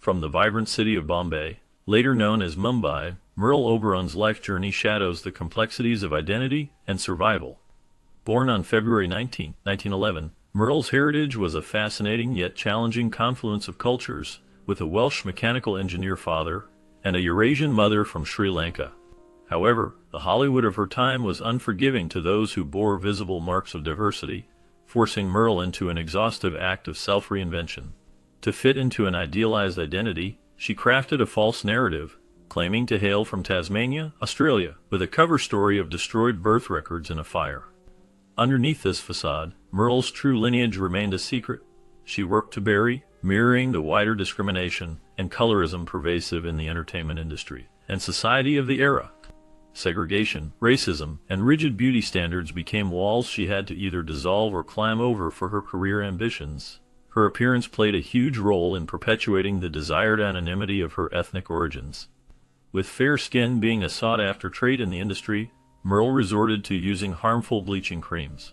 From the vibrant city of Bombay, later known as Mumbai, Merle Oberon's life journey shadows the complexities of identity and survival. Born on February 19, 1911, Merle's heritage was a fascinating yet challenging confluence of cultures, with a Welsh mechanical engineer father and a Eurasian mother from Sri Lanka. However, the Hollywood of her time was unforgiving to those who bore visible marks of diversity, forcing Merle into an exhaustive act of self-reinvention. To fit into an idealized identity, she crafted a false narrative, claiming to hail from Tasmania, Australia, with a cover story of destroyed birth records in a fire. Underneath this facade, Merle's true lineage remained a secret. She worked to bury, mirroring the wider discrimination and colorism pervasive in the entertainment industry and society of the era. Segregation, racism, and rigid beauty standards became walls she had to either dissolve or climb over for her career ambitions. Her appearance played a huge role in perpetuating the desired anonymity of her ethnic origins. With fair skin being a sought-after trait in the industry, Merle resorted to using harmful bleaching creams.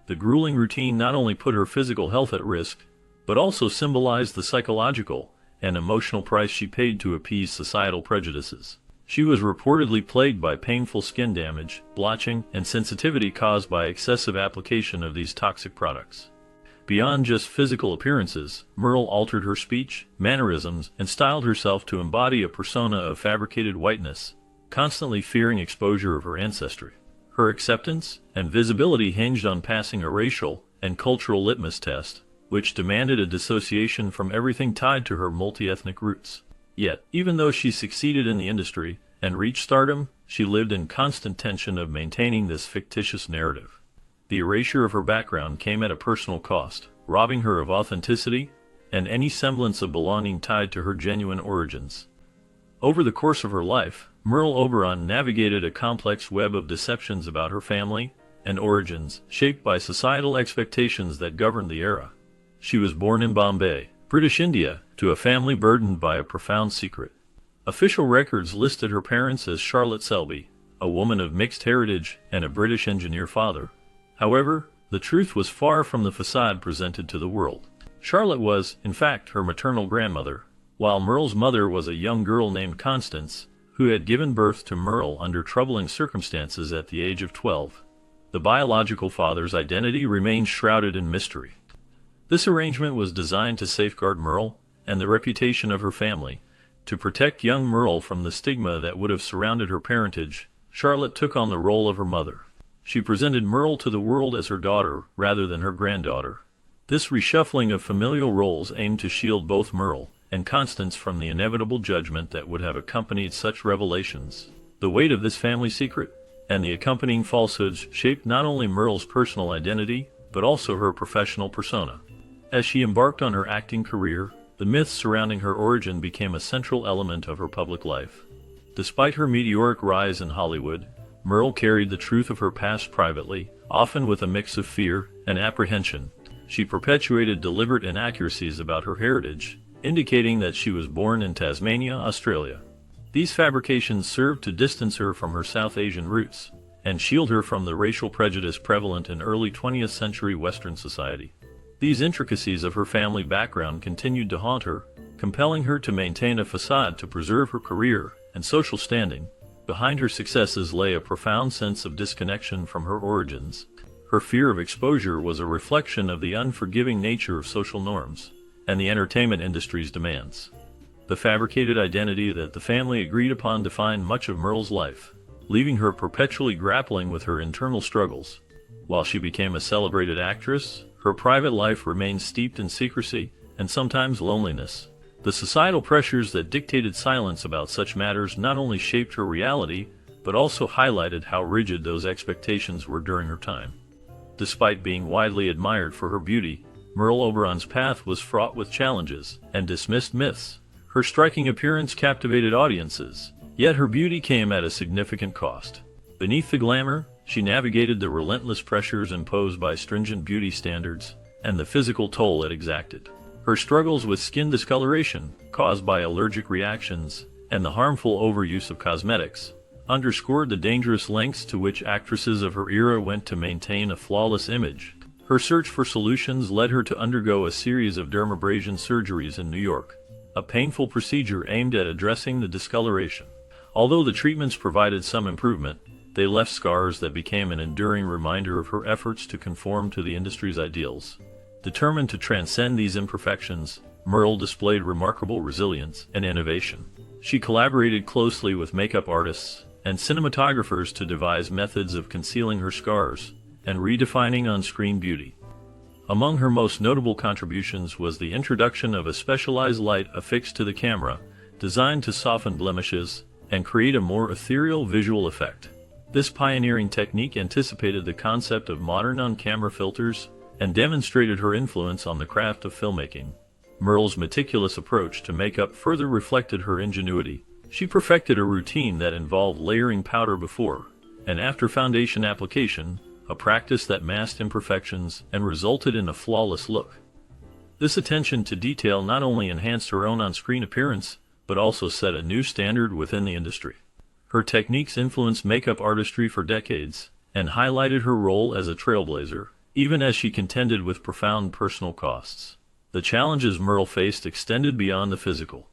The grueling routine not only put her physical health at risk, but also symbolized the psychological and emotional price she paid to appease societal prejudices. She was reportedly plagued by painful skin damage, blotching, and sensitivity caused by excessive application of these toxic products. Beyond just physical appearances, Merle altered her speech, mannerisms, and styled herself to embody a persona of fabricated whiteness, constantly fearing exposure of her ancestry. Her acceptance and visibility hinged on passing a racial and cultural litmus test, which demanded a dissociation from everything tied to her multi-ethnic roots. Yet, even though she succeeded in the industry and reached stardom, she lived in constant tension of maintaining this fictitious narrative. The erasure of her background came at a personal cost, robbing her of authenticity and any semblance of belonging tied to her genuine origins. Over the course of her life, Merle Oberon navigated a complex web of deceptions about her family and origins, shaped by societal expectations that governed the era. She was born in Bombay, British India, to a family burdened by a profound secret. Official records listed her parents as Charlotte Selby, a woman of mixed heritage, and a British engineer father. However, the truth was far from the facade presented to the world. Charlotte was, in fact, her maternal grandmother, while Merle's mother was a young girl named Constance, who had given birth to Merle under troubling circumstances at the age of 12. The biological father's identity remained shrouded in mystery. This arrangement was designed to safeguard Merle and the reputation of her family. To protect young Merle from the stigma that would have surrounded her parentage, Charlotte took on the role of her mother. She presented Merle to the world as her daughter rather than her granddaughter. This reshuffling of familial roles aimed to shield both Merle and Constance from the inevitable judgment that would have accompanied such revelations. The weight of this family secret and the accompanying falsehoods shaped not only Merle's personal identity, but also her professional persona. As she embarked on her acting career, the myths surrounding her origin became a central element of her public life. Despite her meteoric rise in Hollywood, Merle carried the truth of her past privately, often with a mix of fear and apprehension. She perpetuated deliberate inaccuracies about her heritage, indicating that she was born in Tasmania, Australia. These fabrications served to distance her from her South Asian roots and shield her from the racial prejudice prevalent in early 20th century Western society. These intricacies of her family background continued to haunt her, compelling her to maintain a facade to preserve her career and social standing. Behind her successes lay a profound sense of disconnection from her origins. Her fear of exposure was a reflection of the unforgiving nature of social norms and the entertainment industry's demands. The fabricated identity that the family agreed upon defined much of Merle's life, leaving her perpetually grappling with her internal struggles. While she became a celebrated actress, her private life remained steeped in secrecy and sometimes loneliness. The societal pressures that dictated silence about such matters not only shaped her reality, but also highlighted how rigid those expectations were during her time. Despite being widely admired for her beauty, Merle Oberon's path was fraught with challenges and dismissed myths. Her striking appearance captivated audiences, yet her beauty came at a significant cost. Beneath the glamour, she navigated the relentless pressures imposed by stringent beauty standards and the physical toll it exacted. Her struggles with skin discoloration, caused by allergic reactions, and the harmful overuse of cosmetics, underscored the dangerous lengths to which actresses of her era went to maintain a flawless image. Her search for solutions led her to undergo a series of dermabrasion surgeries in New York, a painful procedure aimed at addressing the discoloration. Although the treatments provided some improvement, they left scars that became an enduring reminder of her efforts to conform to the industry's ideals. Determined to transcend these imperfections, Merle displayed remarkable resilience and innovation. She collaborated closely with makeup artists and cinematographers to devise methods of concealing her scars and redefining on-screen beauty. Among her most notable contributions was the introduction of a specialized light affixed to the camera, designed to soften blemishes and create a more ethereal visual effect. This pioneering technique anticipated the concept of modern on-camera filters and demonstrated her influence on the craft of filmmaking. Merle's meticulous approach to makeup further reflected her ingenuity. She perfected a routine that involved layering powder before and after foundation application, a practice that masked imperfections and resulted in a flawless look. This attention to detail not only enhanced her own on-screen appearance, but also set a new standard within the industry. Her techniques influenced makeup artistry for decades and highlighted her role as a trailblazer, even as she contended with profound personal costs. The challenges Merle faced extended beyond the physical.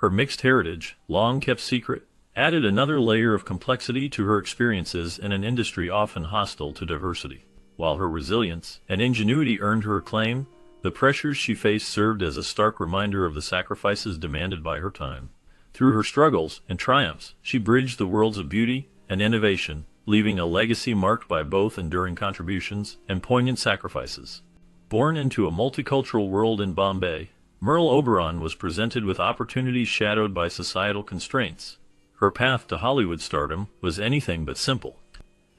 Her mixed heritage, long kept secret, added another layer of complexity to her experiences in an industry often hostile to diversity. While her resilience and ingenuity earned her acclaim, the pressures she faced served as a stark reminder of the sacrifices demanded by her time. Through her struggles and triumphs, she bridged the worlds of beauty and innovation, leaving a legacy marked by both enduring contributions and poignant sacrifices. Born into a multicultural world in Bombay, Merle Oberon was presented with opportunities shadowed by societal constraints. Her path to Hollywood stardom was anything but simple.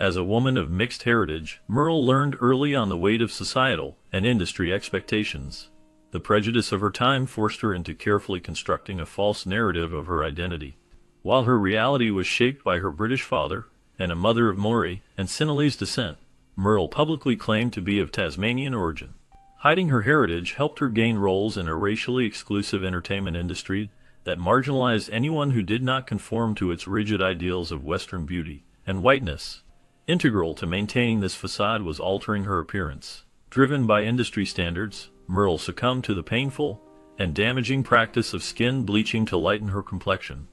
As a woman of mixed heritage, Merle learned early on the weight of societal and industry expectations. The prejudice of her time forced her into carefully constructing a false narrative of her identity. While her reality was shaped by her British father and a mother of Maori and Sinhalese descent, Merle publicly claimed to be of Tasmanian origin. Hiding her heritage helped her gain roles in a racially exclusive entertainment industry that marginalized anyone who did not conform to its rigid ideals of Western beauty and whiteness. Integral to maintaining this facade was altering her appearance. Driven by industry standards, Merle succumbed to the painful and damaging practice of skin bleaching to lighten her complexion.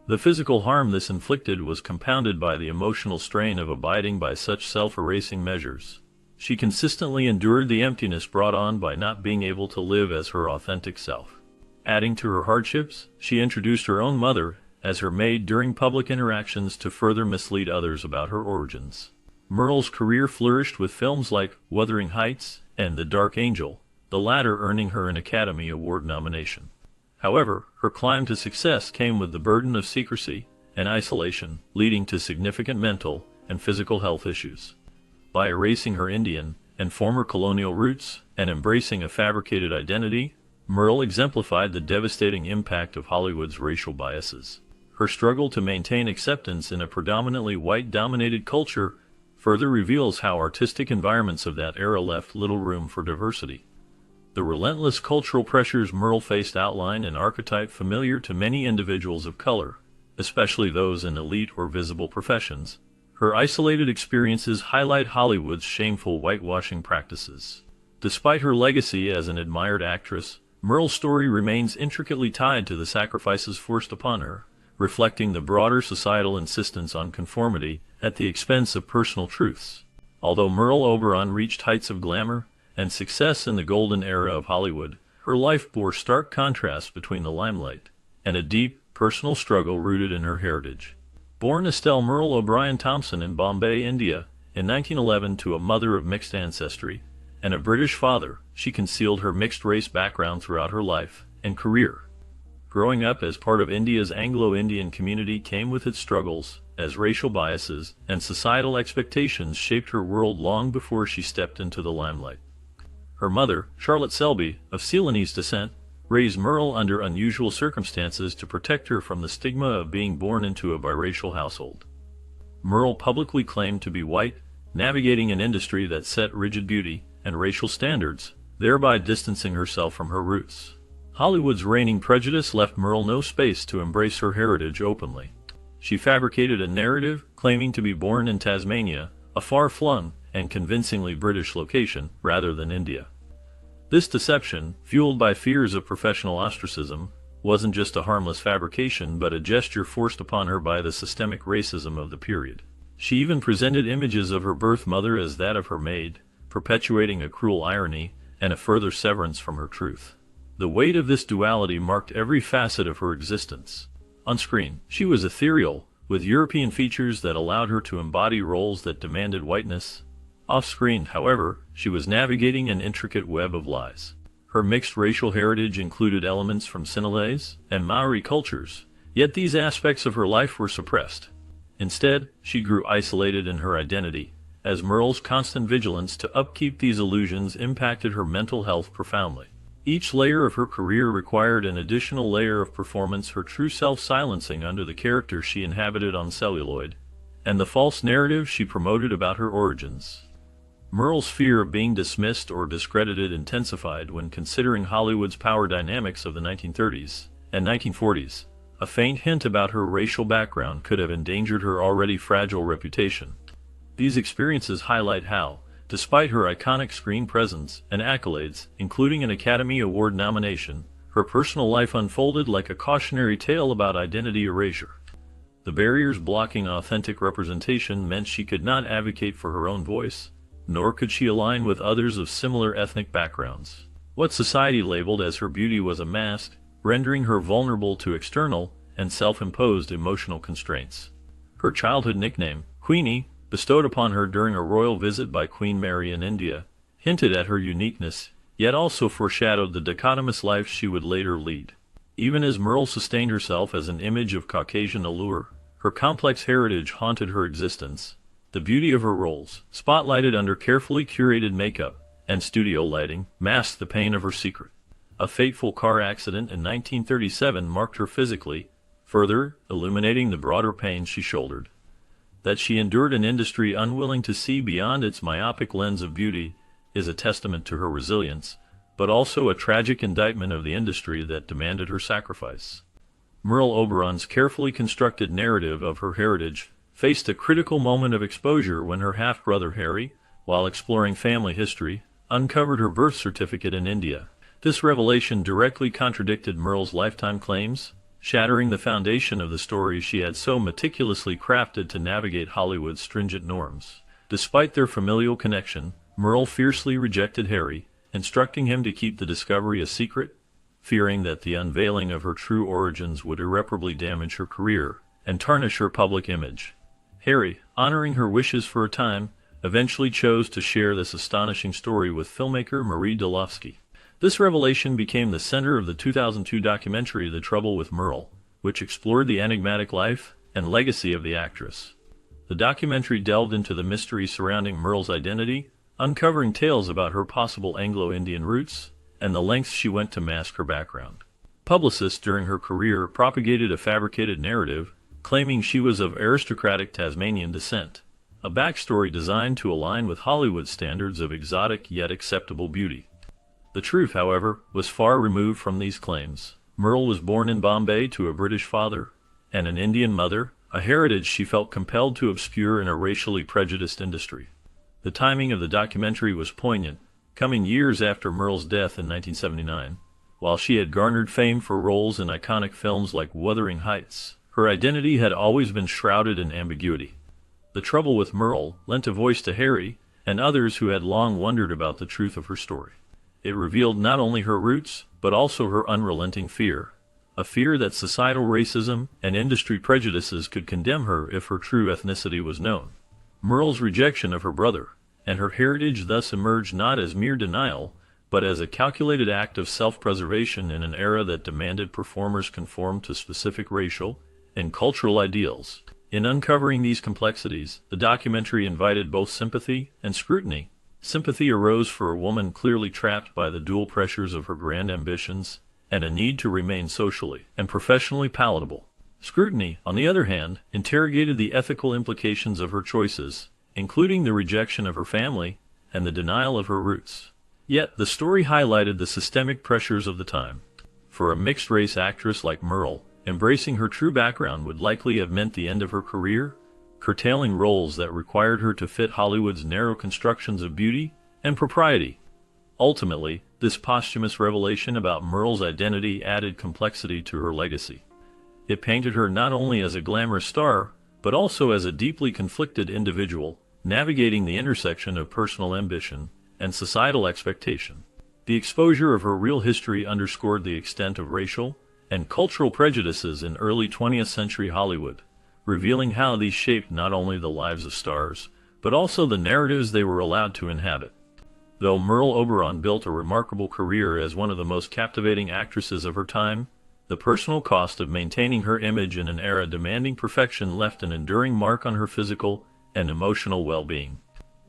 The physical harm this inflicted was compounded by the emotional strain of abiding by such self-erasing measures. She consistently endured the emptiness brought on by not being able to live as her authentic self. Adding to her hardships, she introduced her own mother as her maid during public interactions to further mislead others about her origins. Merle's career flourished with films like Wuthering Heights and The Dark Angel, the latter earning her an Academy Award nomination. However, her climb to success came with the burden of secrecy and isolation, leading to significant mental and physical health issues. By erasing her Indian and former colonial roots and embracing a fabricated identity, Merle exemplified the devastating impact of Hollywood's racial biases. Her struggle to maintain acceptance in a predominantly white-dominated culture further reveals how artistic environments of that era left little room for diversity. The relentless cultural pressures Merle faced outline an archetype familiar to many individuals of color, especially those in elite or visible professions. Her isolated experiences highlight Hollywood's shameful whitewashing practices. Despite her legacy as an admired actress, Merle's story remains intricately tied to the sacrifices forced upon her, reflecting the broader societal insistence on conformity at the expense of personal truths. Although Merle Oberon reached heights of glamour and success in the golden era of Hollywood, her life bore stark contrasts between the limelight and a deep, personal struggle rooted in her heritage. Born Estelle Merle O'Brien Thompson in Bombay, India, in 1911 to a mother of mixed ancestry and a British father, she concealed her mixed-race background throughout her life and career. Growing up as part of India's Anglo-Indian community came with its struggles, as racial biases and societal expectations shaped her world long before she stepped into the limelight. Her mother, Charlotte Selby, of Ceylonese descent, raised Merle under unusual circumstances to protect her from the stigma of being born into a biracial household. Merle publicly claimed to be white, navigating an industry that set rigid beauty and racial standards, thereby distancing herself from her roots. Hollywood's reigning prejudice left Merle no space to embrace her heritage openly. She fabricated a narrative claiming to be born in Tasmania, a far-flung and convincingly British location, rather than India. This deception, fueled by fears of professional ostracism, wasn't just a harmless fabrication but a gesture forced upon her by the systemic racism of the period. She even presented images of her birth mother as that of her maid, perpetuating a cruel irony and a further severance from her truth. The weight of this duality marked every facet of her existence. On screen, she was ethereal, with European features that allowed her to embody roles that demanded whiteness. Off-screen, however, she was navigating an intricate web of lies. Her mixed racial heritage included elements from Sinhalese and Maori cultures, yet these aspects of her life were suppressed. Instead, she grew isolated in her identity, as Merle's constant vigilance to upkeep these illusions impacted her mental health profoundly. Each layer of her career required an additional layer of performance, her true self silencing under the character she inhabited on celluloid, and the false narrative she promoted about her origins. Merle's fear of being dismissed or discredited intensified when considering Hollywood's power dynamics of the 1930s and 1940s. A faint hint about her racial background could have endangered her already fragile reputation. These experiences highlight how, despite her iconic screen presence and accolades, including an Academy Award nomination, her personal life unfolded like a cautionary tale about identity erasure. The barriers blocking authentic representation meant she could not advocate for her own voice, nor could she align with others of similar ethnic backgrounds. What society labeled as her beauty was a mask, rendering her vulnerable to external and self-imposed emotional constraints. Her childhood nickname, Queenie, bestowed upon her during a royal visit by Queen Mary in India, hinted at her uniqueness, yet also foreshadowed the dichotomous life she would later lead. Even as Merle sustained herself as an image of Caucasian allure, her complex heritage haunted her existence. The beauty of her roles, spotlighted under carefully curated makeup and studio lighting, masked the pain of her secret. A fateful car accident in 1937 marked her physically, further illuminating the broader pain she shouldered. That she endured an industry unwilling to see beyond its myopic lens of beauty is a testament to her resilience, but also a tragic indictment of the industry that demanded her sacrifice. Merle Oberon's carefully constructed narrative of her heritage faced a critical moment of exposure when her half-brother Harry, while exploring family history, uncovered her birth certificate in India. This revelation directly contradicted Merle's lifetime claims, shattering the foundation of the story she had so meticulously crafted to navigate Hollywood's stringent norms. Despite their familial connection, Merle fiercely rejected Harry, instructing him to keep the discovery a secret, fearing that the unveiling of her true origins would irreparably damage her career and tarnish her public image. Harry, honoring her wishes for a time, eventually chose to share this astonishing story with filmmaker Marie Delofsky. This revelation became the center of the 2002 documentary The Trouble with Merle, which explored the enigmatic life and legacy of the actress. The documentary delved into the mystery surrounding Merle's identity, uncovering tales about her possible Anglo-Indian roots and the lengths she went to mask her background. Publicists during her career propagated a fabricated narrative, claiming she was of aristocratic Tasmanian descent, a backstory designed to align with Hollywood standards of exotic yet acceptable beauty. The truth, however, was far removed from these claims. Merle was born in Bombay to a British father and an Indian mother, a heritage she felt compelled to obscure in a racially prejudiced industry. The timing of the documentary was poignant, coming years after Merle's death in 1979. While she had garnered fame for roles in iconic films like Wuthering Heights, her identity had always been shrouded in ambiguity. The Trouble with Merle lent a voice to Harry and others who had long wondered about the truth of her story. It revealed not only her roots, but also her unrelenting fear, a fear that societal racism and industry prejudices could condemn her if her true ethnicity was known. Merle's rejection of her brother and her heritage thus emerged not as mere denial, but as a calculated act of self-preservation in an era that demanded performers conform to specific racial and cultural ideals. In uncovering these complexities, the documentary invited both sympathy and scrutiny. Sympathy arose for a woman clearly trapped by the dual pressures of her grand ambitions and a need to remain socially and professionally palatable. Scrutiny, on the other hand, interrogated the ethical implications of her choices, including the rejection of her family and the denial of her roots. Yet, the story highlighted the systemic pressures of the time. For a mixed-race actress like Merle, embracing her true background would likely have meant the end of her career, curtailing roles that required her to fit Hollywood's narrow constructions of beauty and propriety. Ultimately, this posthumous revelation about Merle's identity added complexity to her legacy. It painted her not only as a glamorous star, but also as a deeply conflicted individual, navigating the intersection of personal ambition and societal expectation. The exposure of her real history underscored the extent of racial and cultural prejudices in early 20th century Hollywood, revealing how these shaped not only the lives of stars, but also the narratives they were allowed to inhabit. Though Merle Oberon built a remarkable career as one of the most captivating actresses of her time, the personal cost of maintaining her image in an era demanding perfection left an enduring mark on her physical and emotional well-being.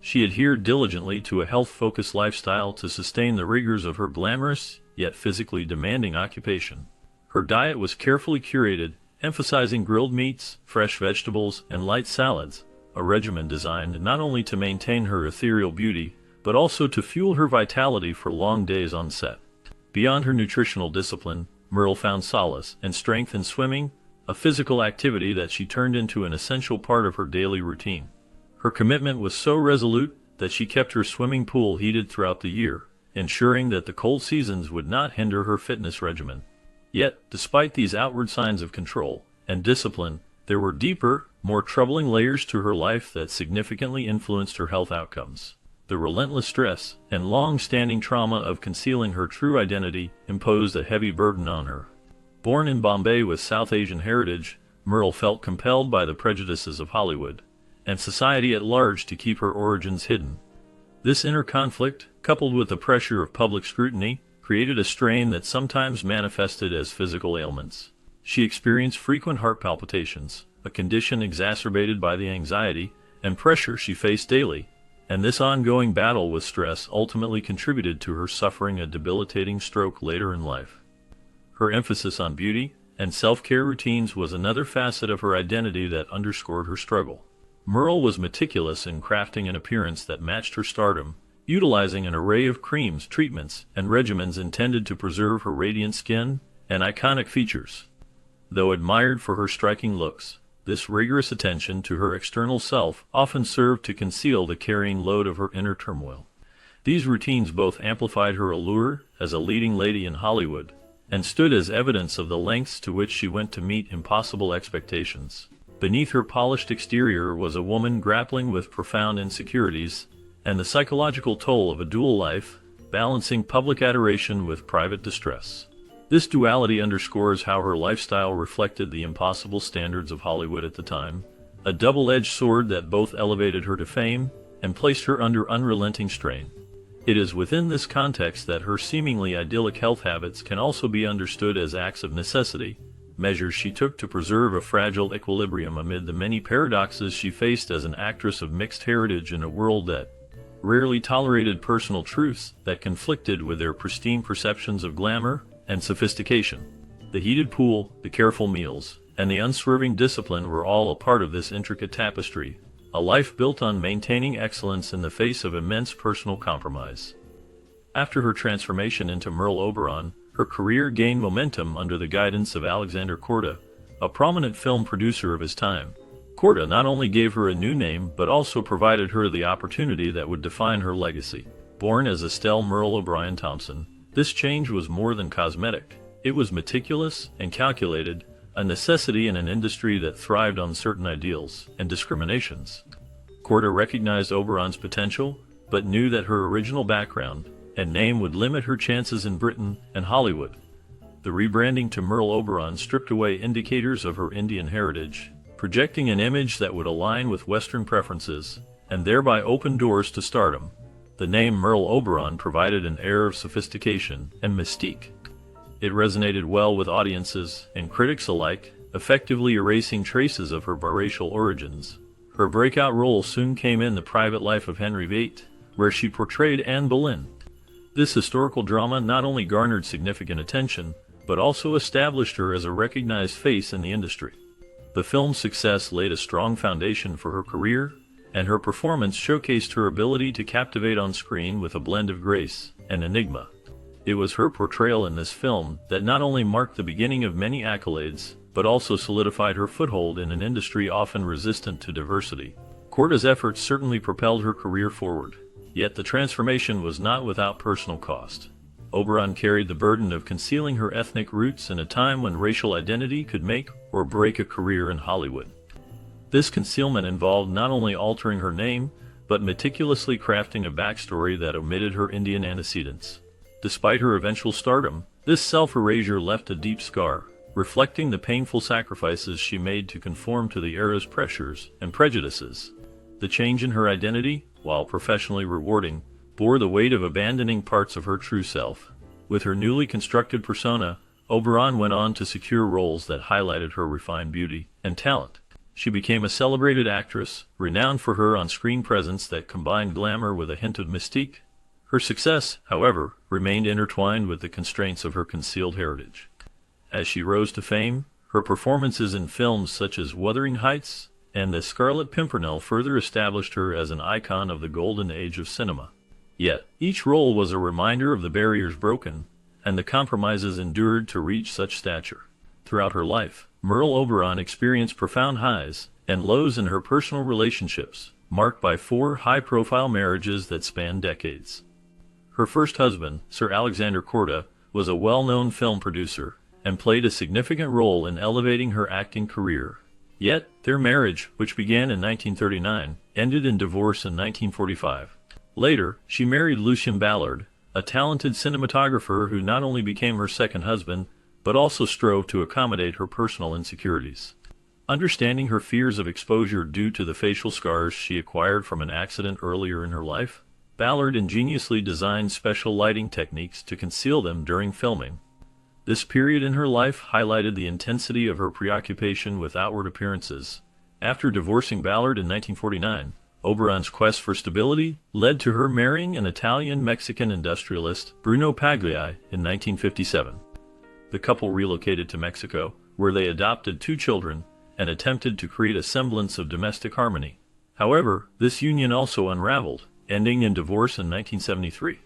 She adhered diligently to a health-focused lifestyle to sustain the rigors of her glamorous, yet physically demanding occupation. Her diet was carefully curated, emphasizing grilled meats, fresh vegetables, and light salads, a regimen designed not only to maintain her ethereal beauty, but also to fuel her vitality for long days on set. Beyond her nutritional discipline, Merle found solace and strength in swimming, a physical activity that she turned into an essential part of her daily routine. Her commitment was so resolute that she kept her swimming pool heated throughout the year, ensuring that the cold seasons would not hinder her fitness regimen. Yet, despite these outward signs of control and discipline, there were deeper, more troubling layers to her life that significantly influenced her health outcomes. The relentless stress and long-standing trauma of concealing her true identity imposed a heavy burden on her. Born in Bombay with South Asian heritage, Merle felt compelled by the prejudices of Hollywood and society at large to keep her origins hidden. This inner conflict, coupled with the pressure of public scrutiny, created a strain that sometimes manifested as physical ailments. She experienced frequent heart palpitations, a condition exacerbated by the anxiety and pressure she faced daily, and this ongoing battle with stress ultimately contributed to her suffering a debilitating stroke later in life. Her emphasis on beauty and self-care routines was another facet of her identity that underscored her struggle. Merle was meticulous in crafting an appearance that matched her stardom, utilizing an array of creams, treatments, and regimens intended to preserve her radiant skin and iconic features. Though admired for her striking looks, this rigorous attention to her external self often served to conceal the carrying load of her inner turmoil. These routines both amplified her allure as a leading lady in Hollywood and stood as evidence of the lengths to which she went to meet impossible expectations. Beneath her polished exterior was a woman grappling with profound insecurities and the psychological toll of a dual life, balancing public adoration with private distress. This duality underscores how her lifestyle reflected the impossible standards of Hollywood at the time, a double-edged sword that both elevated her to fame and placed her under unrelenting strain. It is within this context that her seemingly idyllic health habits can also be understood as acts of necessity, measures she took to preserve a fragile equilibrium amid the many paradoxes she faced as an actress of mixed heritage in a world that rarely tolerated personal truths that conflicted with their pristine perceptions of glamour and sophistication. The heated pool, the careful meals, and the unswerving discipline were all a part of this intricate tapestry, a life built on maintaining excellence in the face of immense personal compromise. After her transformation into Merle Oberon, her career gained momentum under the guidance of Alexander Korda, a prominent film producer of his time. Korda not only gave her a new name, but also provided her the opportunity that would define her legacy. Born as Estelle Merle O'Brien Thompson, this change was more than cosmetic. It was meticulous and calculated, a necessity in an industry that thrived on certain ideals and discriminations. Korda recognized Oberon's potential, but knew that her original background and name would limit her chances in Britain and Hollywood. The rebranding to Merle Oberon stripped away indicators of her Indian heritage, projecting an image that would align with Western preferences, and thereby open doors to stardom. The name Merle Oberon provided an air of sophistication and mystique. It resonated well with audiences and critics alike, effectively erasing traces of her biracial origins. Her breakout role soon came in The Private Life of Henry VIII, where she portrayed Anne Boleyn. This historical drama not only garnered significant attention, but also established her as a recognized face in the industry. The film's success laid a strong foundation for her career, and her performance showcased her ability to captivate on screen with a blend of grace and enigma. It was her portrayal in this film that not only marked the beginning of many accolades, but also solidified her foothold in an industry often resistant to diversity. Korda's efforts certainly propelled her career forward. Yet the transformation was not without personal cost. Oberon carried the burden of concealing her ethnic roots in a time when racial identity could make or break a career in Hollywood. This concealment involved not only altering her name, but meticulously crafting a backstory that omitted her Indian antecedents. Despite her eventual stardom, this self-erasure left a deep scar, reflecting the painful sacrifices she made to conform to the era's pressures and prejudices. The change in her identity, while professionally rewarding, bore the weight of abandoning parts of her true self. With her newly constructed persona, Oberon went on to secure roles that highlighted her refined beauty and talent. She became a celebrated actress, renowned for her on-screen presence that combined glamour with a hint of mystique. Her success, however, remained intertwined with the constraints of her concealed heritage. As she rose to fame, her performances in films such as Wuthering Heights and The Scarlet Pimpernel further established her as an icon of the golden age of cinema. Yet, each role was a reminder of the barriers broken and the compromises endured to reach such stature. Throughout her life, Merle Oberon experienced profound highs and lows in her personal relationships, marked by 4 high-profile marriages that spanned decades. Her first husband, Sir Alexander Korda, was a well-known film producer and played a significant role in elevating her acting career. Yet, their marriage, which began in 1939, ended in divorce in 1945. Later, she married Lucien Ballard, a talented cinematographer who not only became her second husband, but also strove to accommodate her personal insecurities. Understanding her fears of exposure due to the facial scars she acquired from an accident earlier in her life, Ballard ingeniously designed special lighting techniques to conceal them during filming. This period in her life highlighted the intensity of her preoccupation with outward appearances. After divorcing Ballard in 1949, Oberon's quest for stability led to her marrying an Italian-Mexican industrialist, Bruno Pagliai, in 1957. The couple relocated to Mexico, where they adopted 2 children and attempted to create a semblance of domestic harmony. However, this union also unraveled, ending in divorce in 1973.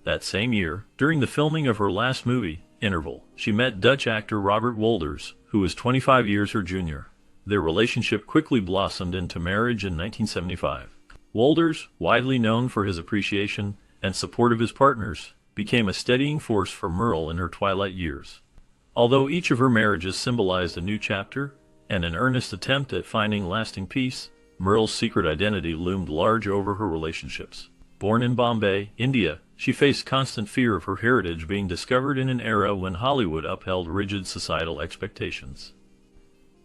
That same year, during the filming of her last movie, Interval, she met Dutch actor Robert Wolders, who was 25 years her junior. Their relationship quickly blossomed into marriage in 1975. Wolders, widely known for his appreciation and support of his partners, became a steadying force for Merle in her twilight years. Although each of her marriages symbolized a new chapter and an earnest attempt at finding lasting peace, Merle's secret identity loomed large over her relationships. Born in Bombay, India, she faced constant fear of her heritage being discovered in an era when Hollywood upheld rigid societal expectations.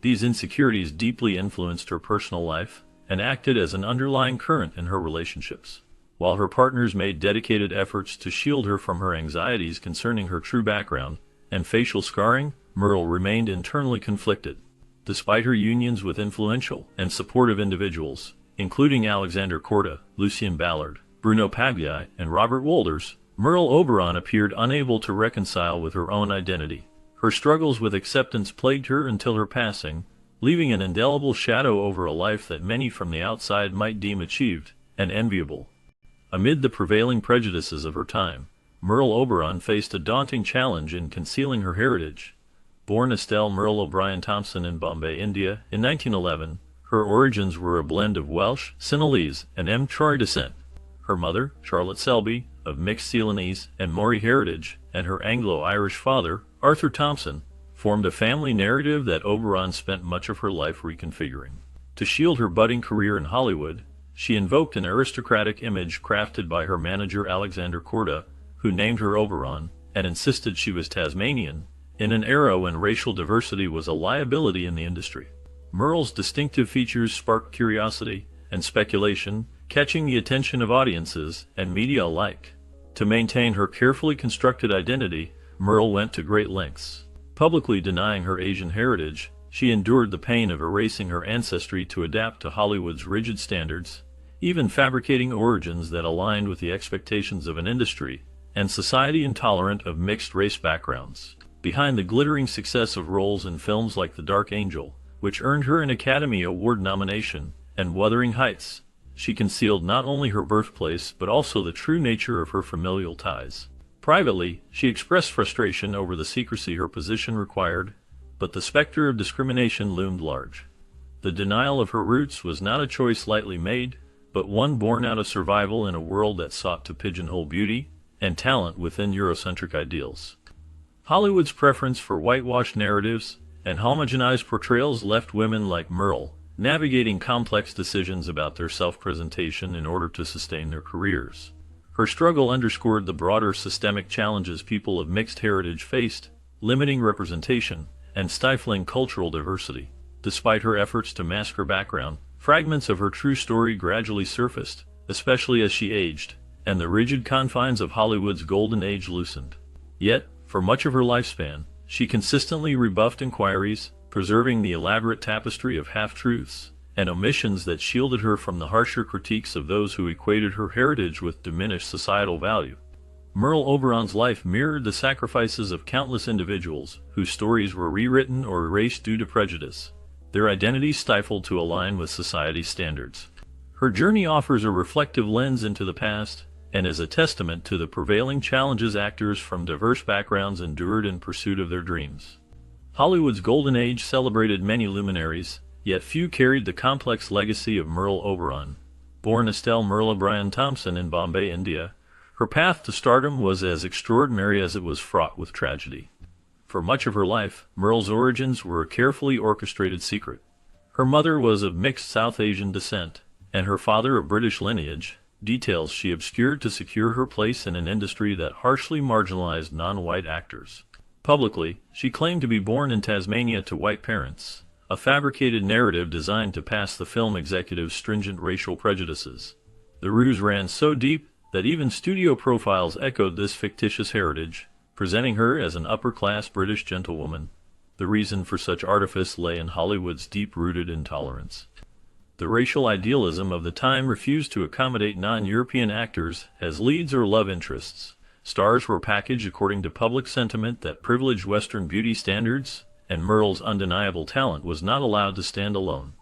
These insecurities deeply influenced her personal life and acted as an underlying current in her relationships. While her partners made dedicated efforts to shield her from her anxieties concerning her true background and facial scarring, Merle remained internally conflicted. Despite her unions with influential and supportive individuals, including Alexander Korda, Lucien Ballard, Bruno Pagliai, and Robert Wolders, Merle Oberon appeared unable to reconcile with her own identity. Her struggles with acceptance plagued her until her passing, leaving an indelible shadow over a life that many from the outside might deem achieved and enviable. Amid the prevailing prejudices of her time, Merle Oberon faced a daunting challenge in concealing her heritage. Born Estelle Merle O'Brien Thompson in Bombay, India, in 1911, her origins were a blend of Welsh, Sinhalese, and Mtri descent. Her mother, Charlotte Selby, of mixed Ceylonese and Maori heritage, and her Anglo-Irish father, Arthur Thompson, formed a family narrative that Oberon spent much of her life reconfiguring. To shield her budding career in Hollywood, she invoked an aristocratic image crafted by her manager Alexander Korda, who named her Oberon, and insisted she was Tasmanian, in an era when racial diversity was a liability in the industry. Merle's distinctive features sparked curiosity and speculation, catching the attention of audiences and media alike. To maintain her carefully constructed identity, Merle went to great lengths. Publicly denying her Asian heritage, she endured the pain of erasing her ancestry to adapt to Hollywood's rigid standards, even fabricating origins that aligned with the expectations of an industry and society intolerant of mixed-race backgrounds. Behind the glittering success of roles in films like The Dark Angel, which earned her an Academy Award nomination, and Wuthering Heights, she concealed not only her birthplace but also the true nature of her familial ties. Privately, she expressed frustration over the secrecy her position required, but the specter of discrimination loomed large. The denial of her roots was not a choice lightly made, but one born out of survival in a world that sought to pigeonhole beauty and talent within Eurocentric ideals. Hollywood's preference for whitewashed narratives and homogenized portrayals left women like Merle navigating complex decisions about their self-presentation in order to sustain their careers. Her struggle underscored the broader systemic challenges people of mixed heritage faced, limiting representation and stifling cultural diversity. Despite her efforts to mask her background, fragments of her true story gradually surfaced, especially as she aged, and the rigid confines of Hollywood's golden age loosened. Yet, for much of her lifespan, she consistently rebuffed inquiries, preserving the elaborate tapestry of half-truths and omissions that shielded her from the harsher critiques of those who equated her heritage with diminished societal value. Merle Oberon's life mirrored the sacrifices of countless individuals whose stories were rewritten or erased due to prejudice, their identities stifled to align with society's standards. Her journey offers a reflective lens into the past and is a testament to the prevailing challenges actors from diverse backgrounds endured in pursuit of their dreams. Hollywood's golden age celebrated many luminaries, yet few carried the complex legacy of Merle Oberon. Born Estelle Merle O'Brien Thompson in Bombay, India, her path to stardom was as extraordinary as it was fraught with tragedy. For much of her life, Merle's origins were a carefully orchestrated secret. Her mother was of mixed South Asian descent, and her father of British lineage, details she obscured to secure her place in an industry that harshly marginalized non-white actors. Publicly, she claimed to be born in Tasmania to white parents, a fabricated narrative designed to pass the film executive's stringent racial prejudices. The ruse ran so deep that even studio profiles echoed this fictitious heritage, presenting her as an upper-class British gentlewoman. The reason for such artifice lay in Hollywood's deep-rooted intolerance. The racial idealism of the time refused to accommodate non-European actors as leads or love interests. Stars were packaged according to public sentiment that privileged Western beauty standards, and Merle's undeniable talent was not allowed to stand alone.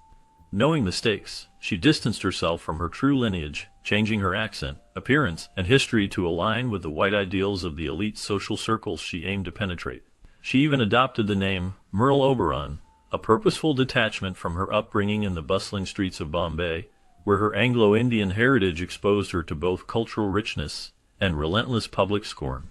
Knowing the stakes, she distanced herself from her true lineage, changing her accent, appearance, and history to align with the white ideals of the elite social circles she aimed to penetrate. She even adopted the name Merle Oberon, a purposeful detachment from her upbringing in the bustling streets of Bombay, where her Anglo-Indian heritage exposed her to both cultural richness and relentless public scorn.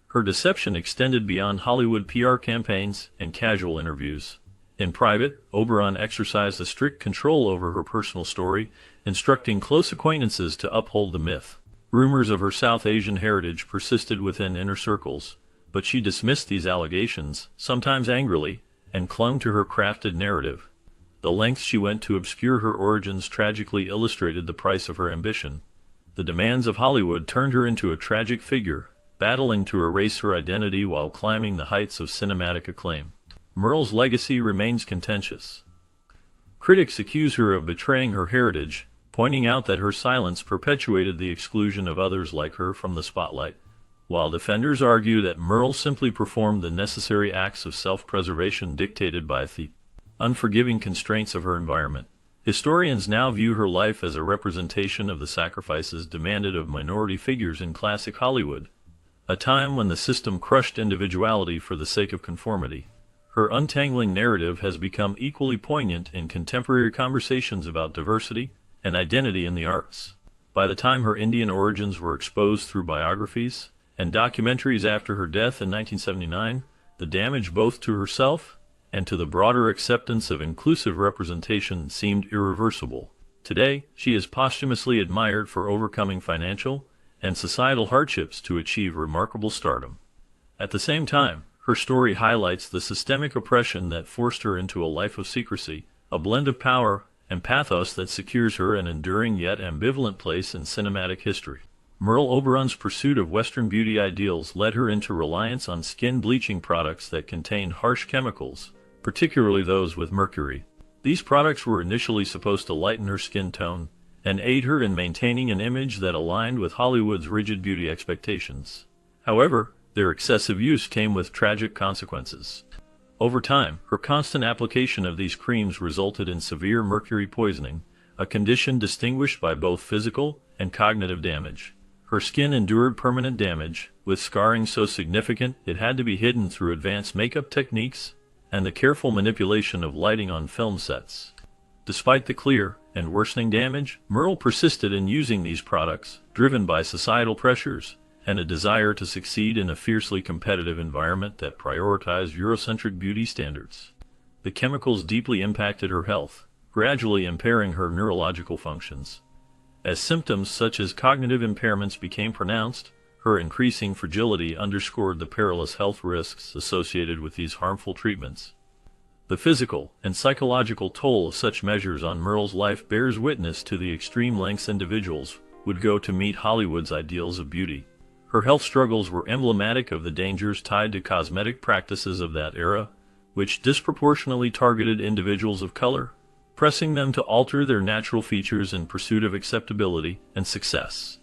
Her deception extended beyond Hollywood PR campaigns and casual interviews. In private, Oberon exercised a strict control over her personal story, instructing close acquaintances to uphold the myth. Rumors of her South Asian heritage persisted within inner circles, but she dismissed these allegations, sometimes angrily, and clung to her crafted narrative. The lengths she went to obscure her origins tragically illustrated the price of her ambition. The demands of Hollywood turned her into a tragic figure, battling to erase her identity while climbing the heights of cinematic acclaim. Merle's legacy remains contentious. Critics accuse her of betraying her heritage, pointing out that her silence perpetuated the exclusion of others like her from the spotlight, while defenders argue that Merle simply performed the necessary acts of self-preservation dictated by the unforgiving constraints of her environment. Historians now view her life as a representation of the sacrifices demanded of minority figures in classic Hollywood, a time when the system crushed individuality for the sake of conformity. Her untangling narrative has become equally poignant in contemporary conversations about diversity and identity in the arts. By the time her Indian origins were exposed through biographies and documentaries after her death in 1979, the damage both to herself and to the broader acceptance of inclusive representation seemed irreversible. Today, she is posthumously admired for overcoming financial and societal hardships to achieve remarkable stardom. At the same time, her story highlights the systemic oppression that forced her into a life of secrecy, a blend of power and pathos that secures her an enduring yet ambivalent place in cinematic history. Merle Oberon's pursuit of Western beauty ideals led her into reliance on skin bleaching products that contained harsh chemicals, particularly those with mercury. These products were initially supposed to lighten her skin tone and aid her in maintaining an image that aligned with Hollywood's rigid beauty expectations. However, their excessive use came with tragic consequences. Over time, her constant application of these creams resulted in severe mercury poisoning, a condition distinguished by both physical and cognitive damage. Her skin endured permanent damage, with scarring so significant it had to be hidden through advanced makeup techniques and the careful manipulation of lighting on film sets. Despite the clear and worsening damage, Merle persisted in using these products, driven by societal pressures and a desire to succeed in a fiercely competitive environment that prioritized Eurocentric beauty standards. The chemicals deeply impacted her health, gradually impairing her neurological functions. As symptoms such as cognitive impairments became pronounced, her increasing fragility underscored the perilous health risks associated with these harmful treatments. The physical and psychological toll of such measures on Merle's life bears witness to the extreme lengths individuals would go to meet Hollywood's ideals of beauty. Her health struggles were emblematic of the dangers tied to cosmetic practices of that era, which disproportionately targeted individuals of color, pressing them to alter their natural features in pursuit of acceptability and success.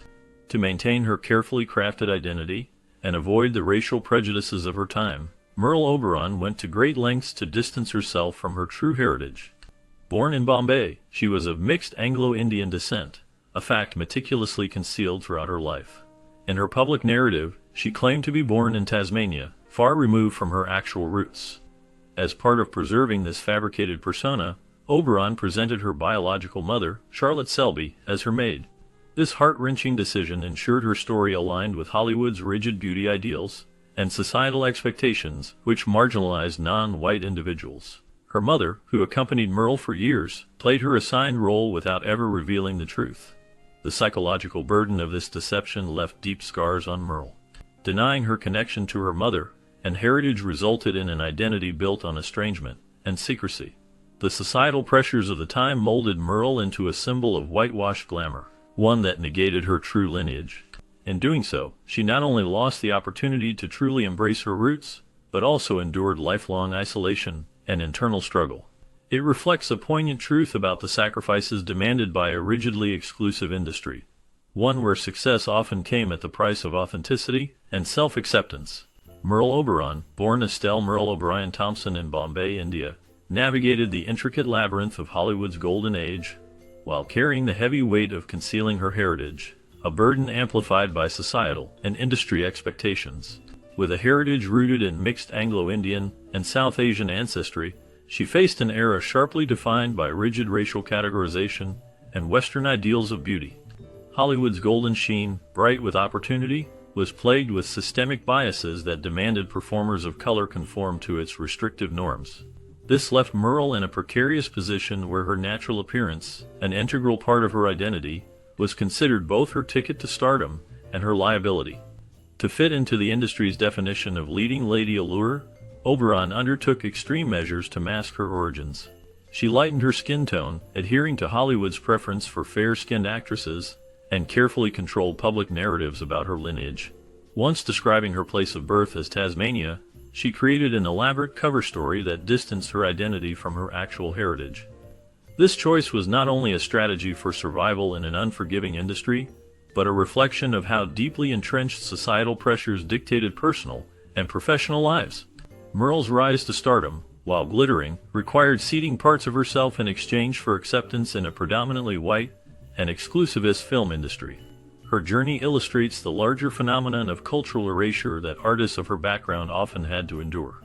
To maintain her carefully crafted identity and avoid the racial prejudices of her time, Merle Oberon went to great lengths to distance herself from her true heritage. Born in Bombay, she was of mixed Anglo-Indian descent, a fact meticulously concealed throughout her life. In her public narrative, she claimed to be born in Tasmania, far removed from her actual roots. As part of preserving this fabricated persona, Oberon presented her biological mother, Charlotte Selby, as her maid. This heart-wrenching decision ensured her story aligned with Hollywood's rigid beauty ideals and societal expectations, which marginalized non-white individuals. Her mother, who accompanied Merle for years, played her assigned role without ever revealing the truth. The psychological burden of this deception left deep scars on Merle. Denying her connection to her mother and heritage resulted in an identity built on estrangement and secrecy. The societal pressures of the time molded Merle into a symbol of whitewashed glamour, one that negated her true lineage. In doing so, she not only lost the opportunity to truly embrace her roots, but also endured lifelong isolation and internal struggle. It reflects a poignant truth about the sacrifices demanded by a rigidly exclusive industry, one where success often came at the price of authenticity and self-acceptance. Merle Oberon, born Estelle Merle O'Brien Thompson in Bombay, India, navigated the intricate labyrinth of Hollywood's golden age, while carrying the heavy weight of concealing her heritage, a burden amplified by societal and industry expectations. With a heritage rooted in mixed Anglo-Indian and South Asian ancestry, she faced an era sharply defined by rigid racial categorization and Western ideals of beauty. Hollywood's golden sheen, bright with opportunity, was plagued with systemic biases that demanded performers of color conform to its restrictive norms. This left Merle in a precarious position where her natural appearance, an integral part of her identity, was considered both her ticket to stardom and her liability. To fit into the industry's definition of leading lady allure, Oberon undertook extreme measures to mask her origins. She lightened her skin tone, adhering to Hollywood's preference for fair-skinned actresses, and carefully controlled public narratives about her lineage. Once describing her place of birth as Tasmania, she created an elaborate cover story that distanced her identity from her actual heritage. This choice was not only a strategy for survival in an unforgiving industry, but a reflection of how deeply entrenched societal pressures dictated personal and professional lives. Merle's rise to stardom, while glittering, required ceding parts of herself in exchange for acceptance in a predominantly white and exclusivist film industry. Her journey illustrates the larger phenomenon of cultural erasure that artists of her background often had to endure.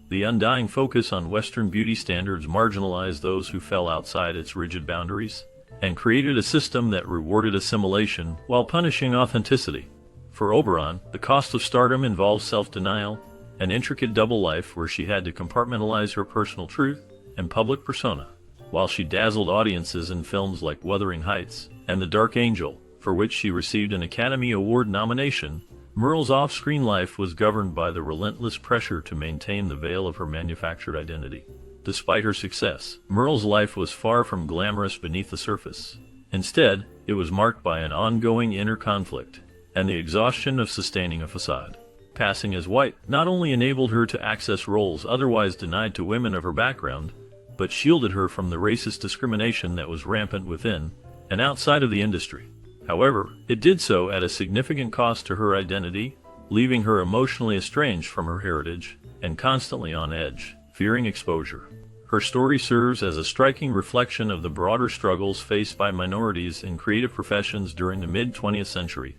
The undying focus on Western beauty standards marginalized those who fell outside its rigid boundaries, and created a system that rewarded assimilation while punishing authenticity. For Oberon, the cost of stardom involved self-denial, an intricate double life where she had to compartmentalize her personal truth and public persona. While she dazzled audiences in films like Wuthering Heights and The Dark Angel, for which she received an Academy Award nomination, Merle's off-screen life was governed by the relentless pressure to maintain the veil of her manufactured identity. Despite her success, Merle's life was far from glamorous beneath the surface. Instead, it was marked by an ongoing inner conflict and the exhaustion of sustaining a facade. Passing as white not only enabled her to access roles otherwise denied to women of her background, but shielded her from the racist discrimination that was rampant within and outside of the industry. However, it did so at a significant cost to her identity, leaving her emotionally estranged from her heritage and constantly on edge, fearing exposure. Her story serves as a striking reflection of the broader struggles faced by minorities in creative professions during the mid-20th century.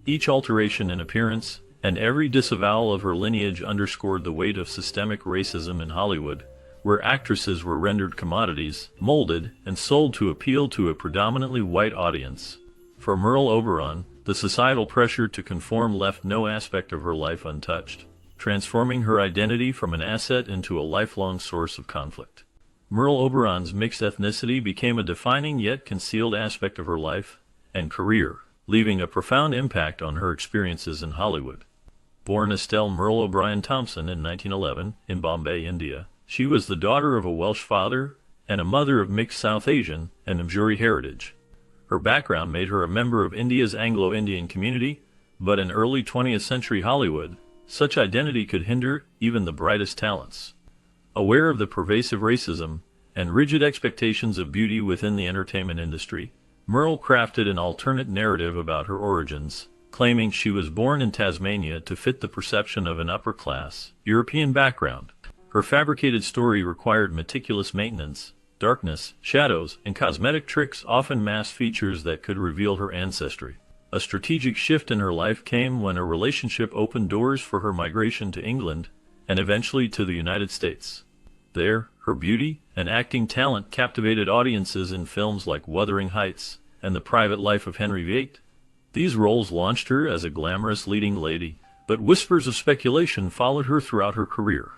Each alteration in appearance and every disavowal of her lineage underscored the weight of systemic racism in Hollywood, where actresses were rendered commodities, molded, and sold to appeal to a predominantly white audience. For Merle Oberon, the societal pressure to conform left no aspect of her life untouched, transforming her identity from an asset into a lifelong source of conflict. Merle Oberon's mixed ethnicity became a defining yet concealed aspect of her life and career, leaving a profound impact on her experiences in Hollywood. Born Estelle Merle O'Brien Thompson in 1911 in Bombay, India, she was the daughter of a Welsh father and a mother of mixed South Asian and Nigerian heritage. Her background made her a member of India's Anglo-Indian community, but in early 20th century Hollywood, such identity could hinder even the brightest talents. Aware of the pervasive racism and rigid expectations of beauty within the entertainment industry, Merle crafted an alternate narrative about her origins, claiming she was born in Tasmania to fit the perception of an upper-class, European background. Her fabricated story required meticulous maintenance, darkness, shadows, and cosmetic tricks often masked features that could reveal her ancestry. A strategic shift in her life came when a relationship opened doors for her migration to England and eventually to the United States. There, her beauty and acting talent captivated audiences in films like Wuthering Heights and The Private Life of Henry VIII. These roles launched her as a glamorous leading lady, but whispers of speculation followed her throughout her career.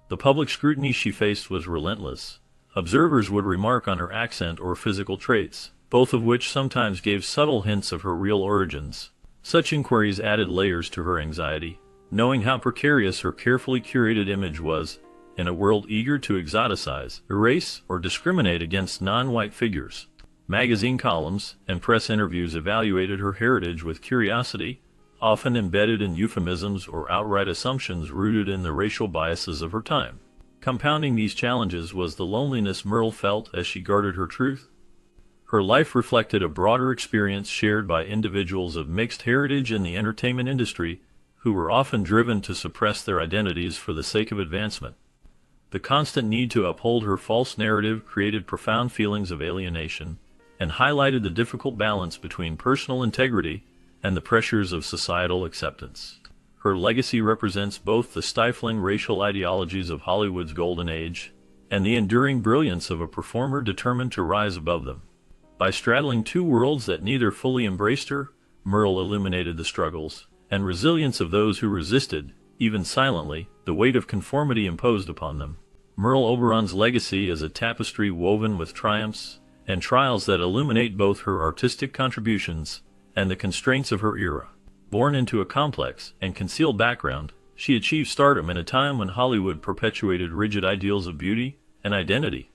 The public scrutiny she faced was relentless. Observers would remark on her accent or physical traits, both of which sometimes gave subtle hints of her real origins. Such inquiries added layers to her anxiety, knowing how precarious her carefully curated image was in a world eager to exoticize, erase, or discriminate against non-white figures. Magazine columns and press interviews evaluated her heritage with curiosity, often embedded in euphemisms or outright assumptions rooted in the racial biases of her time. Compounding these challenges was the loneliness Merle felt as she guarded her truth. Her life reflected a broader experience shared by individuals of mixed heritage in the entertainment industry, who were often driven to suppress their identities for the sake of advancement. The constant need to uphold her false narrative created profound feelings of alienation and highlighted the difficult balance between personal integrity and the pressures of societal acceptance. Her legacy represents both the stifling racial ideologies of Hollywood's golden age and the enduring brilliance of a performer determined to rise above them. By straddling two worlds that neither fully embraced her, Merle illuminated the struggles and resilience of those who resisted, even silently, the weight of conformity imposed upon them. Merle Oberon's legacy is a tapestry woven with triumphs and trials that illuminate both her artistic contributions and the constraints of her era. Born into a complex and concealed background, she achieved stardom in a time when Hollywood perpetuated rigid ideals of beauty and identity.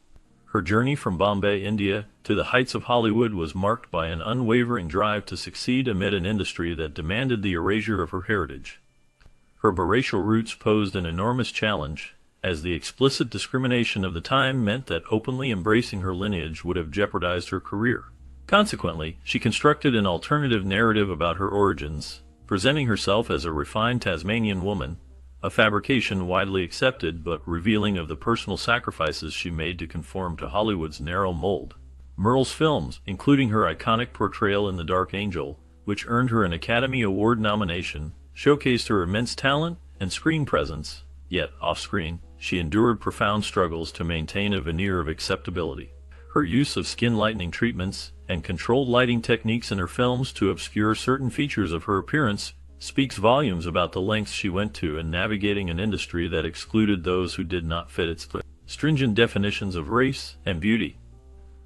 Her journey from Bombay, India, to the heights of Hollywood was marked by an unwavering drive to succeed amid an industry that demanded the erasure of her heritage. Her biracial roots posed an enormous challenge, as the explicit discrimination of the time meant that openly embracing her lineage would have jeopardized her career. Consequently, she constructed an alternative narrative about her origins, presenting herself as a refined Tasmanian woman, a fabrication widely accepted but revealing of the personal sacrifices she made to conform to Hollywood's narrow mold. Merle's films, including her iconic portrayal in The Dark Angel, which earned her an Academy Award nomination, showcased her immense talent and screen presence, yet, off-screen, she endured profound struggles to maintain a veneer of acceptability. Her use of skin-lightening treatments and controlled lighting techniques in her films to obscure certain features of her appearance speaks volumes about the lengths she went to in navigating an industry that excluded those who did not fit its stringent definitions of race and beauty.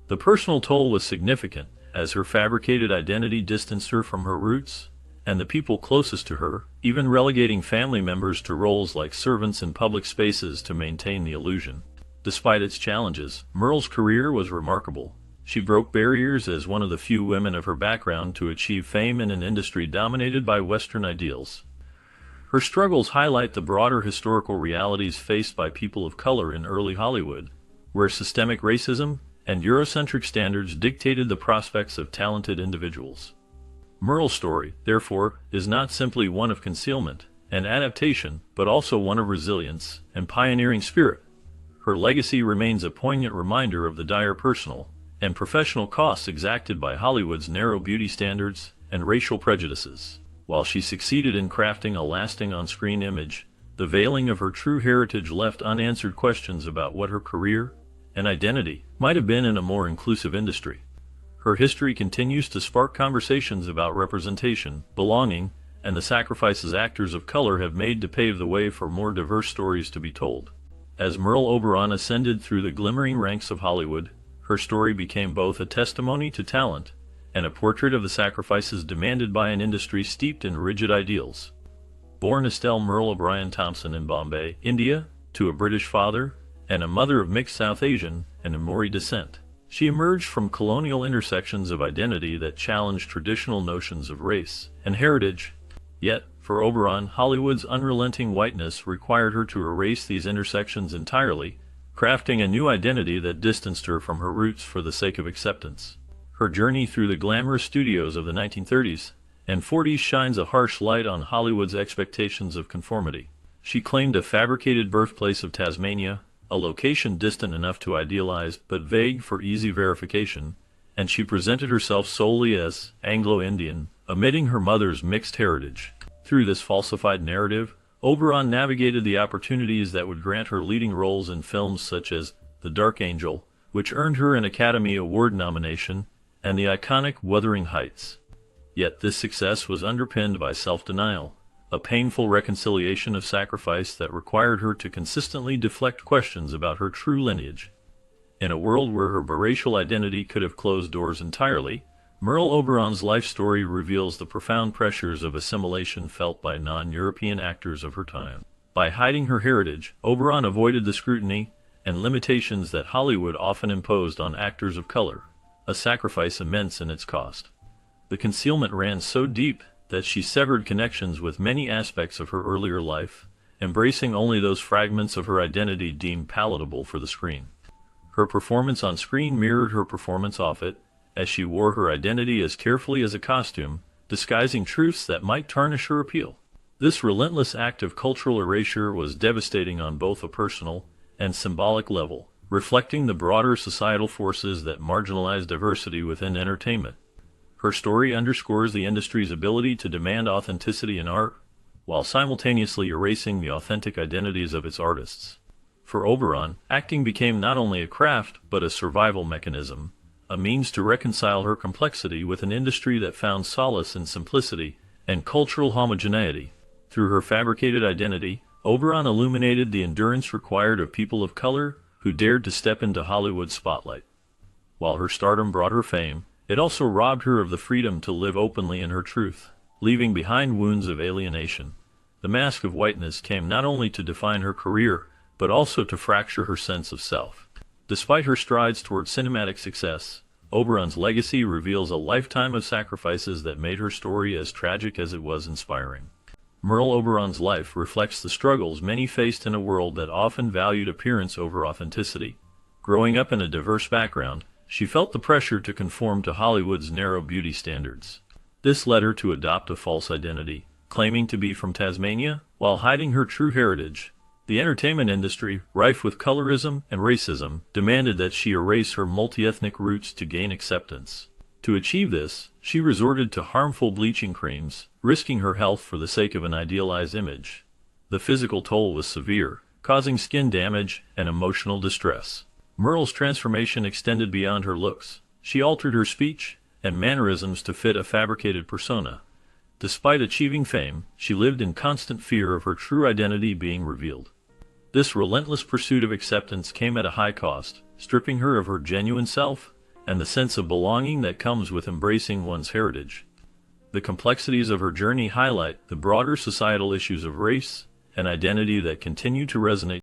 The personal toll was significant, as her fabricated identity distanced her from her roots and the people closest to her, even relegating family members to roles like servants in public spaces to maintain the illusion. Despite its challenges, Merle's career was remarkable. She broke barriers as one of the few women of her background to achieve fame in an industry dominated by Western ideals. Her struggles highlight the broader historical realities faced by people of color in early Hollywood, where systemic racism and Eurocentric standards dictated the prospects of talented individuals. Merle's story, therefore, is not simply one of concealment and adaptation, but also one of resilience and pioneering spirit. Her legacy remains a poignant reminder of the dire personal and professional costs exacted by Hollywood's narrow beauty standards and racial prejudices. While she succeeded in crafting a lasting on-screen image, The veiling of her true heritage left unanswered questions about what her career and identity might have been in a more inclusive industry. Her history continues to spark conversations about representation, belonging, and the sacrifices actors of color have made to pave the way for more diverse stories to be told. As Merle Oberon ascended through the glimmering ranks of Hollywood, her story became both a testimony to talent and a portrait of the sacrifices demanded by an industry steeped in rigid ideals. Born Estelle Merle O'Brien Thompson in Bombay, India, to a British father and a mother of mixed South Asian and Maori descent, she emerged from colonial intersections of identity that challenged traditional notions of race and heritage. Yet, for Oberon, Hollywood's unrelenting whiteness required her to erase these intersections entirely, crafting a new identity that distanced her from her roots for the sake of acceptance. Her journey through the glamorous studios of the 1930s and 40s shines a harsh light on Hollywood's expectations of conformity. She claimed a fabricated birthplace of Tasmania, a location distant enough to idealize but vague for easy verification, and she presented herself solely as Anglo-Indian, omitting her mother's mixed heritage. Through this falsified narrative, Oberon navigated the opportunities that would grant her leading roles in films such as The Dark Angel, which earned her an Academy Award nomination, and the iconic Wuthering Heights. Yet this success was underpinned by self-denial, a painful reconciliation of sacrifice that required her to consistently deflect questions about her true lineage. In a world where her biracial identity could have closed doors entirely, Merle Oberon's life story reveals the profound pressures of assimilation felt by non-European actors of her time. By hiding her heritage, Oberon avoided the scrutiny and limitations that Hollywood often imposed on actors of color, a sacrifice immense in its cost. The concealment ran so deep that she severed connections with many aspects of her earlier life, embracing only those fragments of her identity deemed palatable for the screen. Her performance on screen mirrored her performance off it, as she wore her identity as carefully as a costume, disguising truths that might tarnish her appeal. This relentless act of cultural erasure was devastating on both a personal and symbolic level, reflecting the broader societal forces that marginalize diversity within entertainment. Her story underscores the industry's ability to demand authenticity in art, while simultaneously erasing the authentic identities of its artists. For Oberon, acting became not only a craft but a survival mechanism, a means to reconcile her complexity with an industry that found solace in simplicity and cultural homogeneity. Through her fabricated identity, Oberon illuminated the endurance required of people of color who dared to step into Hollywood's spotlight. While her stardom brought her fame, it also robbed her of the freedom to live openly in her truth, leaving behind wounds of alienation. The mask of whiteness came not only to define her career, but also to fracture her sense of self. Despite her strides toward cinematic success, Oberon's legacy reveals a lifetime of sacrifices that made her story as tragic as it was inspiring. Merle Oberon's life reflects the struggles many faced in a world that often valued appearance over authenticity. Growing up in a diverse background, she felt the pressure to conform to Hollywood's narrow beauty standards. This led her to adopt a false identity, claiming to be from Tasmania, while hiding her true heritage. The entertainment industry, rife with colorism and racism, demanded that she erase her multi-ethnic roots to gain acceptance. To achieve this, she resorted to harmful bleaching creams, risking her health for the sake of an idealized image. The physical toll was severe, causing skin damage and emotional distress. Merle's transformation extended beyond her looks. She altered her speech and mannerisms to fit a fabricated persona. Despite achieving fame, she lived in constant fear of her true identity being revealed. This relentless pursuit of acceptance came at a high cost, stripping her of her genuine self and the sense of belonging that comes with embracing one's heritage. The complexities of her journey highlight the broader societal issues of race and identity that continue to resonate